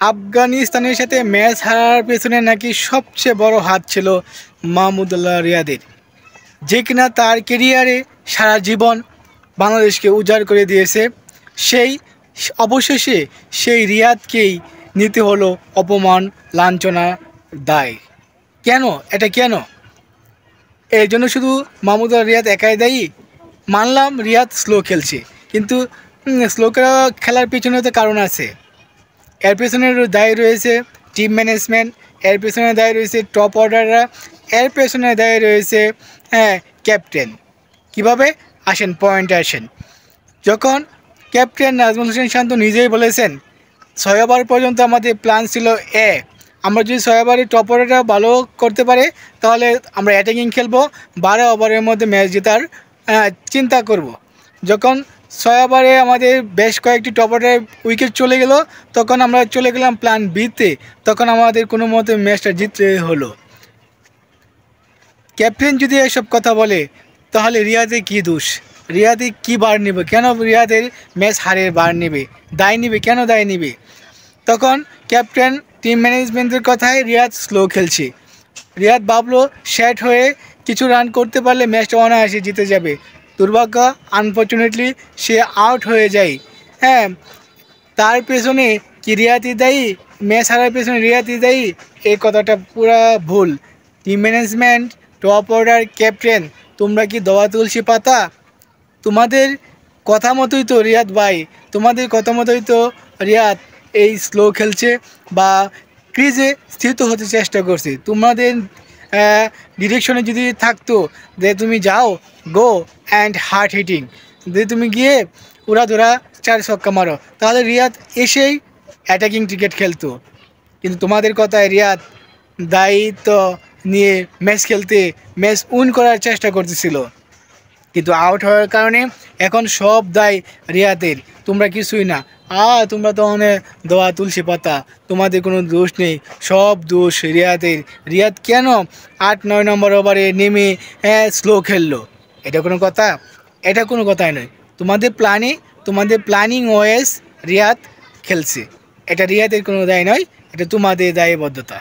আফগানিস্তানের সাথে ম্যাচ হারার পেছনে নাকি সবচেয়ে বড় হাত ছিল মাহমুদুল্লাহ রিয়াদের, যে কিনা তার কেরিয়ারে সারা জীবন বাংলাদেশকে উজাড় করে দিয়েছে। সেই অবশেষে সেই রিয়াদকেই নিতে হলো অপমান লাঞ্ছনার দায়। কেন? এটা কেন? এর জন্য শুধু মাহমুদুল্লাহ রিয়াদ একাই দায়ী? মানলাম রিয়াদ স্লো খেলছে, কিন্তু স্লো খেলার পিছনে তো কারণ আছে। এর পেছনে দায়ী রয়েছে টিম ম্যানেজমেন্ট, এর পেছনে দায়ী রয়েছে টপ অর্ডাররা, এর পেছনে দায়ী রয়েছে ক্যাপ্টেন। কিভাবে? আসেন পয়েন্টে আসেন। যখন ক্যাপ্টেন নাজমুল হোসেন শান্ত নিজেই বলেছেন 6 ওভার পর্যন্ত আমাদের প্ল্যান ছিল আমরা যদি 6 ওভারে টপ অর্ডারটা ভালো করতে পারে তাহলে আমরা অ্যাটাকিং খেলবো, 12 ওভারের মধ্যে ম্যাচ জেতার চিন্তা করব। যখন 6 ওভারে আমাদের বেশ কয়েকটি টপ অর্ডারে উইকেট চলে গেল, তখন আমরা চলে গেলাম প্ল্যান বিতে। তখন আমাদের কোনো মতে ম্যাচটা জিততে হলো। ক্যাপ্টেন যদি এসব কথা বলে তাহলে রিয়াদের কী দোষ? রিয়াদে কী বার নেবে? কেন রিয়াদের ম্যাচ হারের বার নেবে? দায় নেবে? কেন দায় নেবে? তখন ক্যাপ্টেন টিম ম্যানেজমেন্টের কথায় রিয়াদ স্লো খেলছে। রিয়াদ ভাবলো সেট হয়ে কিছু রান করতে পারলে ম্যাচটা অনায়াসে জিতে যাবে। দুর্ভাগ্য, আনফর্চুনেটলি সে আউট হয়ে যায়। তার পেছনে কি রিয়াদই দায়ী? ম্যাচ হারার পেছনে রিয়াদই দায়ী? এই কথাটা পুরা ভুল। Team management, top order, captain, তোমরা কি দোয়া তুলসী পাতা? তোমাদের কথা মতোই তো রিয়াদ ভাই, তোমাদের কথা মতোই তো রিয়াদ এই স্লো খেলছে বা ক্রিজে স্থিত হতে চেষ্টা করছে। তোমাদের ডিরেকশনে যদি থাকতো যে তুমি যাও গো অ্যান্ড হার্ড হিটিং, যে তুমি গিয়ে উড়াধুরা 4 ছক্কা মারো, তাহলে রিয়াদ এসেই অ্যাটাকিং ক্রিকেট খেলতো। কিন্তু তোমাদের কথায় রিয়াদ দায়িত্ব নিয়ে ম্যাচ খেলতে, ম্যাচ উইন করার চেষ্টা করতেছিল, কিন্তু আউট হওয়ার কারণে এখন সব দায় রিয়াদের। তোমরা কিছুই না, তোমরা তো অনেক দোয়া তুলসী পাতা, তোমাদের কোনো দোষ নেই, সব দোষ রিয়াদের। রিয়াদ কেন 8-9 নম্বর ওভারে নেমে স্লো খেললো? এটা কোনো কথা? এটা কোনো কথাই নয়। তোমাদের প্ল্যানিং ওয়েস রিয়াদ খেলছে, এটা রিয়াদের কোনো দায় নয়, এটা তোমাদের দায়বদ্ধতা।